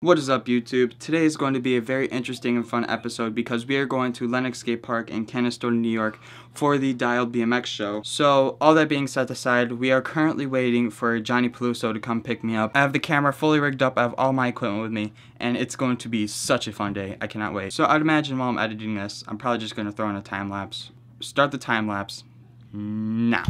What is up, YouTube? Today is going to be a very interesting and fun episode because we are going to Lenox Skate Park in Canastota, New York for the Dialed BMX show. So, all that being set aside, we are currently waiting for Johnny Peluso to come pick me up. I have the camera fully rigged up, I have all my equipment with me, and it's going to be such a fun day. I cannot wait. So, I'd imagine while I'm editing this, I'm probably just going to throw in a time lapse. Start the time lapse now.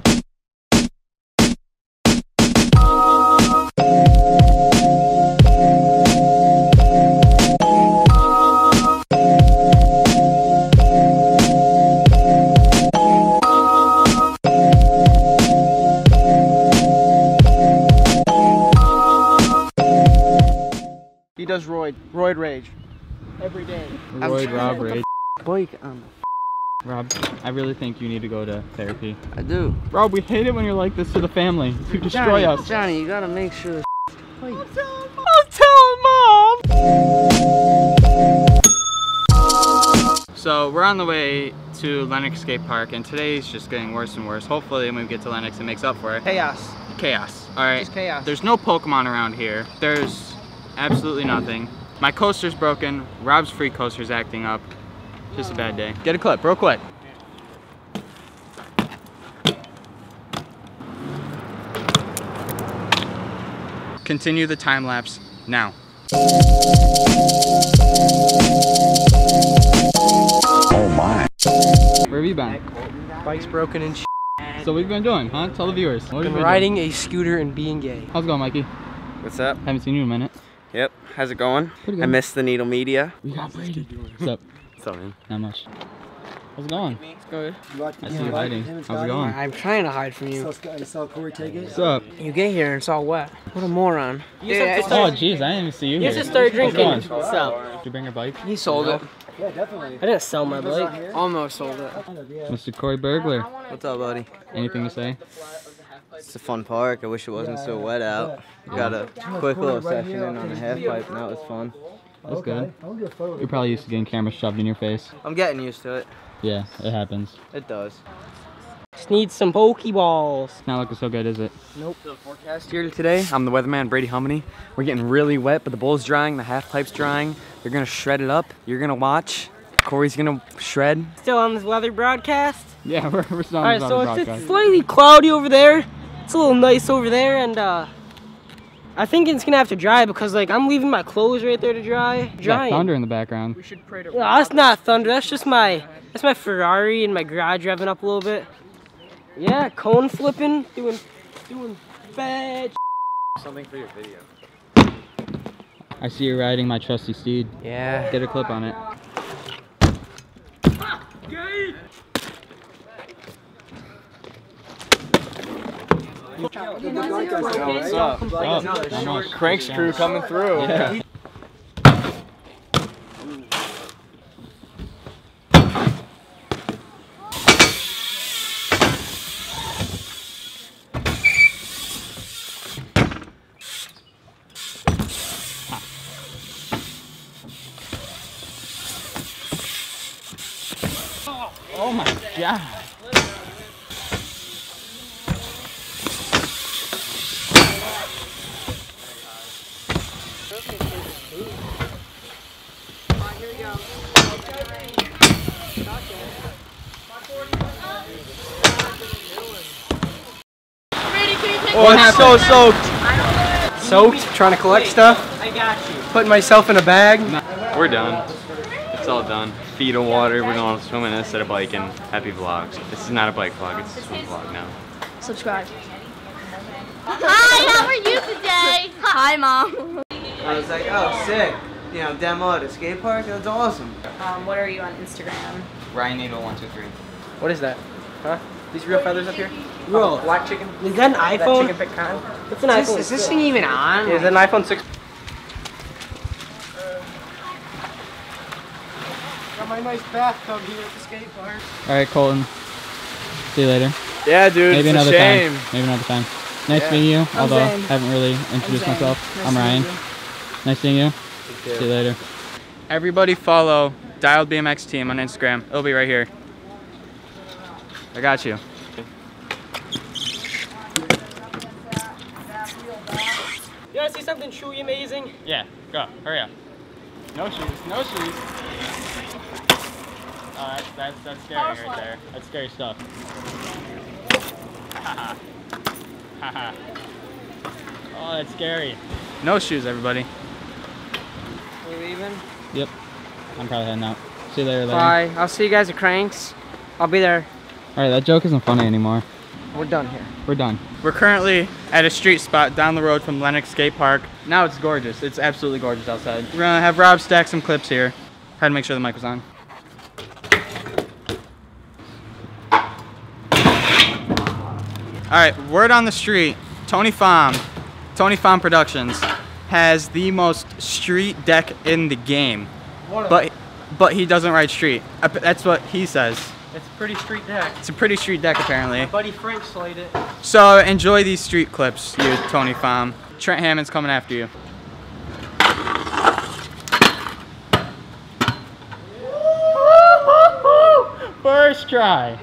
He does roid rage every day. Rob rage. Blake, Rob, I really think you need to go to therapy. I do. Rob, we hate it when you're like this to the family. You destroy us. Johnny, you gotta make sure. I'm telling Mom! So we're on the way to Lenox Skate Park, and today's just getting worse and worse. Hopefully when we get to Lenox it makes up for it. Chaos. Chaos. Alright. Just chaos. There's no Pokemon around here. There's absolutely nothing. My coaster's broken. Rob's free coaster's acting up. Just a bad day. Get a clip, real quick. Continue the time lapse now. Oh my. Where have you been? Bike's broken and shit. So what have you been doing, huh? Tell the viewers. What have you Been been riding a scooter and being gay. How's it going, Mikey? What's up? Haven't seen you in a minute. Yep. How's it going? Pretty good. I missed the Needle Media. We got Brady. What's up? What's up, man? Not much. How's it going? It's good. I see you hiding. How's it going? I'm trying to hide from you. Saw Corey take it. What's up? You get here and it's all wet. What a moron. Oh, jeez, I didn't even see you here. You should start drinking. How's it going? What's up? Did you bring your bike? He sold it. Yeah, definitely. I didn't sell my bike. Almost sold it. Mr. Corey Burglar. What's up, buddy? Anything to say? It's a fun park. I wish it wasn't so wet out. Got a quick little session in on a half pipe, and that was fun. That's good. You're probably used to getting cameras shoved in your face. I'm getting used to it. Yeah, it happens. It does. Just need some Pokeballs. Not looking so good, is it? Nope. The forecast here today, I'm the weatherman, Brady Humney. We're getting really wet, but the bowl's drying, the half pipe's drying. They're gonna shred it up. You're gonna watch. Corey's gonna shred. Still on this weather broadcast? Yeah, we're still on Alright, the so broadcast. it's slightly cloudy over there. It's a little nice over there, and I think it's gonna have to dry because like I'm leaving my clothes right there to dry. Yeah, thunder in the background. We should pray to. No, that's not thunder. That's just my Ferrari in my garage revving up a little bit. Yeah, cone flipping, doing bad. Something for your video. I see you riding my trusty steed. Yeah. Get a clip on it. What's up? Not much. Crank's crew coming through. Yeah. Oh my god. Oh, it's so soaked. Soaked, trying to collect stuff. I got you. Putting myself in a bag. We're done. It's all done. Feet of water. We're going swimming instead of biking. Happy vlogs. This is not a bike vlog. It's a swim vlog now. Subscribe. Hi, how are you today? Hi, Mom. I was like, oh, sick. You know, demo at a skate park. That's awesome. What are you on Instagram? Ryan Needle 123. What is that? Huh? These real feathers up here? Bro, Black chicken? is that an iPhone? That chicken pecan? What's an iPhone? Is this thing even on? Is that an iPhone 6? Got my nice bathtub here at the skate park. Alright, Colton. See you later. Yeah, dude. Maybe it's another a shame. time. Maybe another time. Nice meeting you, although I haven't really introduced myself. I'm Ryan. Nice seeing you. See you later. Everybody follow Dialed BMX Team on Instagram. It'll be right here. I got you. You wanna see something truly amazing? Yeah, go. Go. Hurry up. No shoes. No shoes. Oh, that's scary right there. That's scary stuff. Haha. Haha. Oh, that's scary. No shoes, everybody. We're leaving? Yep. I'm probably heading out. See you later, Bye. I'll see you guys at Cranks. I'll be there. Alright, that joke isn't funny anymore. We're done here. We're done. We're currently at a street spot down the road from Lenox Skate Park. Now it's gorgeous. It's absolutely gorgeous outside. We're gonna have Rob stack some clips here. Had to make sure the mic was on. Alright, word on the street. Tony Pham Productions has the most street deck in the game. But he doesn't ride street. That's what he says. It's a pretty street deck. It's a pretty street deck apparently. My buddy Frank slayed it. So enjoy these street clips, you Tony Pham. Trent Hammond's coming after you. First try.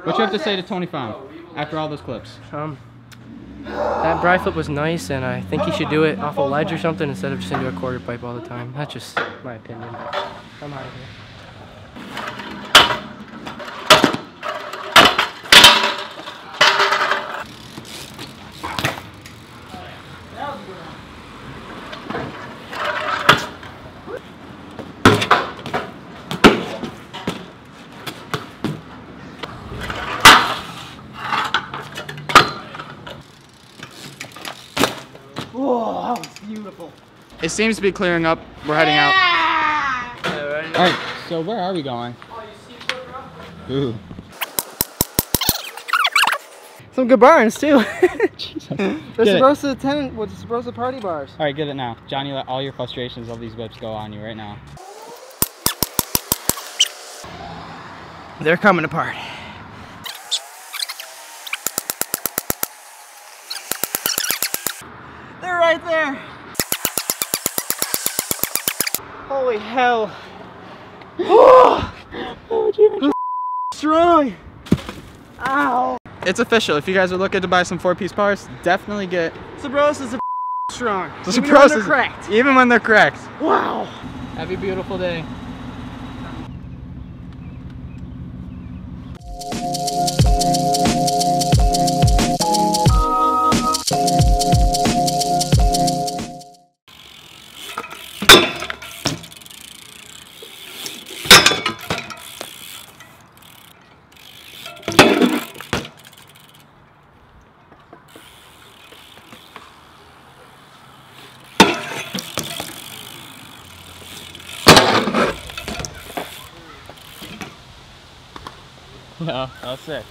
What you have to say to Tony Pham after all those clips? That dry flip was nice, and I think he should do it off a ledge or something instead of just into a quarter pipe all the time. That's just my opinion. I'm out of here. Whoa, that was beautiful. It seems to be clearing up. We're heading out. Alright, so where are we going? Ooh. Some good burns too. Jesus. They're supposed to attend with supposed to party bars. Alright, get it now. Johnny, let all your frustrations of these whips go on you right now. They're coming apart. They're right there. Holy hell. Oh, strong. Ow. It's official. If you guys are looking to buy some 4-piece parts, definitely get Sabros is strong. the Even when they're Sabros. cracked. Even when they're cracked. Wow. Have a beautiful day. No, that's sick.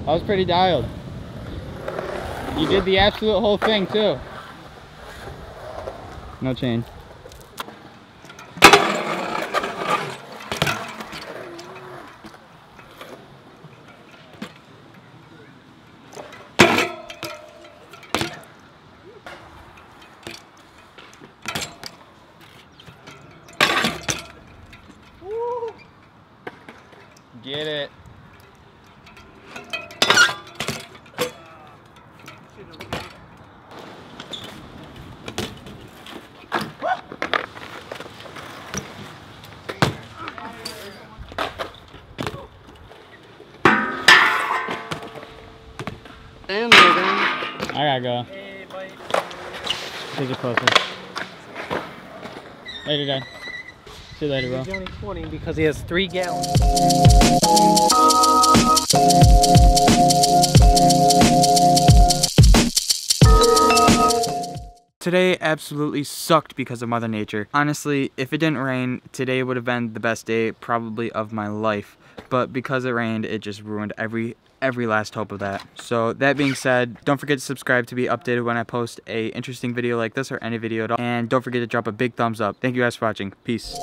That was pretty dialed. You did the absolute whole thing too. No chain. Get it. I gotta go. Hey, bye. Take it closer. Later, Dad. See you later, bro. He's only 20 because he has 3 gallons. Today absolutely sucked because of Mother Nature. Honestly, if it didn't rain, today would have been the best day probably of my life. But because it rained, it just ruined every last hope of that. So that being said, don't forget to subscribe to be updated when I post a interesting video like this or any video at all. And don't forget to drop a big thumbs up. Thank you guys for watching. Peace.